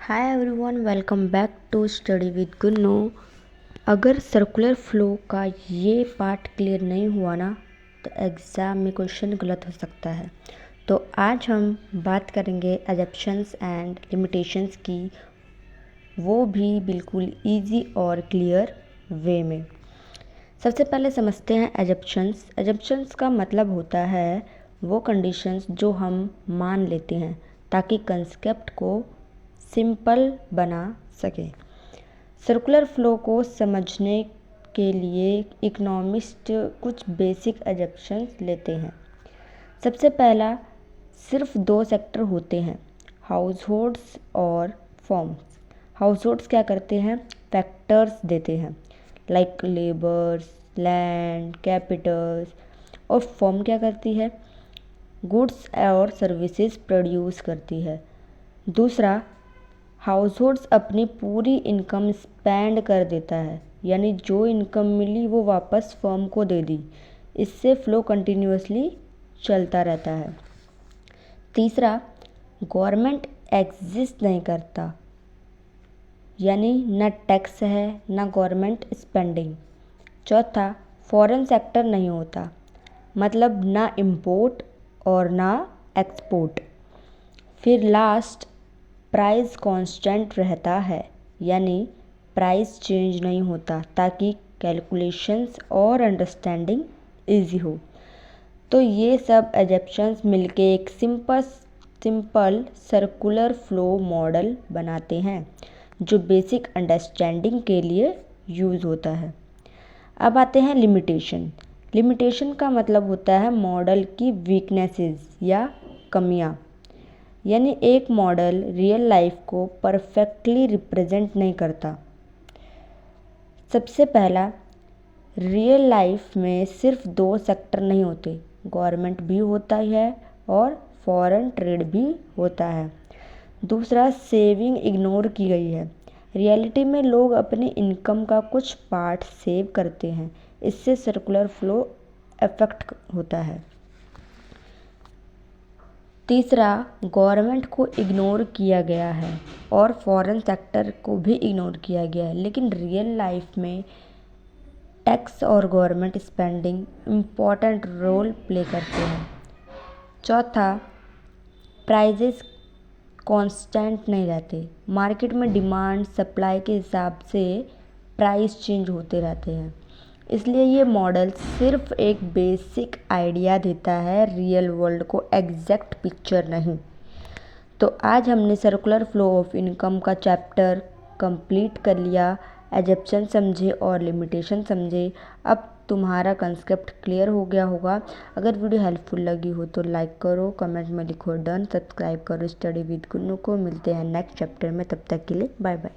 Hi everyone, welcome back to study with Gunnu. अगर circular flow का ये पार्ट क्लियर नहीं हुआ ना तो एग्ज़ाम में क्वेश्चन गलत हो सकता है। तो आज हम बात करेंगे एजप्शंस एंड लिमिटेशंस की, वो भी बिल्कुल इजी और क्लियर वे में। सबसे पहले समझते हैं एजप्शंस। एजप्शंस का मतलब होता है वो कंडीशंस जो हम मान लेते हैं ताकि कंसेप्ट को सिंपल बना सके। सर्कुलर फ्लो को समझने के लिए इकोनॉमिस्ट कुछ बेसिक एजप्शंस लेते हैं। सबसे पहला, सिर्फ दो सेक्टर होते हैं, हाउसहोल्ड्स और फॉर्म्स। हाउसहोल्ड्स क्या करते हैं? फैक्टर्स देते हैं लाइक लेबर्स, लैंड, कैपिटल्स। और फॉर्म क्या करती है? गुड्स और सर्विसेज प्रोड्यूस करती है। दूसरा, हाउसहोल्ड्स अपनी पूरी इनकम स्पेंड कर देता है, यानी जो इनकम मिली वो वापस फर्म को दे दी। इससे फ्लो कंटिन्यूसली चलता रहता है। तीसरा, गवर्नमेंट एग्जिस्ट नहीं करता, यानी न टैक्स है न गवर्नमेंट स्पेंडिंग। चौथा, फॉरेन सेक्टर नहीं होता, मतलब ना इंपोर्ट और ना एक्सपोर्ट। फिर लास्ट, प्राइस कांस्टेंट रहता है, यानी प्राइस चेंज नहीं होता ताकि कैलकुलेशंस और अंडरस्टैंडिंग इजी हो। तो ये सब एजप्शंस मिलके एक सिंपल सर्कुलर फ्लो मॉडल बनाते हैं जो बेसिक अंडरस्टैंडिंग के लिए यूज़ होता है। अब आते हैं लिमिटेशन। लिमिटेशन का मतलब होता है मॉडल की वीकनेसेस या कमियां, यानी एक मॉडल रियल लाइफ को परफेक्टली रिप्रेजेंट नहीं करता। सबसे पहला, रियल लाइफ में सिर्फ दो सेक्टर नहीं होते, गवर्नमेंट भी होता है और फॉरेन ट्रेड भी होता है। दूसरा, सेविंग इग्नोर की गई है। रियलिटी में लोग अपनी इनकम का कुछ पार्ट सेव करते हैं, इससे सर्कुलर फ्लो इफेक्ट होता है। तीसरा, गवर्नमेंट को इग्नोर किया गया है और फॉरेन सेक्टर को भी इग्नोर किया गया है, लेकिन रियल लाइफ में टैक्स और government spending important role play करते हैं। चौथा, प्राइजेस कांस्टेंट नहीं रहते, मार्केट में डिमांड सप्लाई के हिसाब से प्राइस चेंज होते रहते हैं। इसलिए ये मॉडल सिर्फ एक बेसिक आइडिया देता है, रियल वर्ल्ड को एग्जैक्ट पिक्चर नहीं। तो आज हमने सर्कुलर फ्लो ऑफ इनकम का चैप्टर कंप्लीट कर लिया, एजप्शन समझे और लिमिटेशन समझे। अब तुम्हारा कंसेप्ट क्लियर हो गया होगा। अगर वीडियो हेल्पफुल लगी हो तो लाइक करो, कमेंट में लिखो डन, सब्सक्राइब करो स्टडी विद गुन्नू को। मिलते हैं नेक्स्ट चैप्टर में, तब तक के लिए बाय बाय।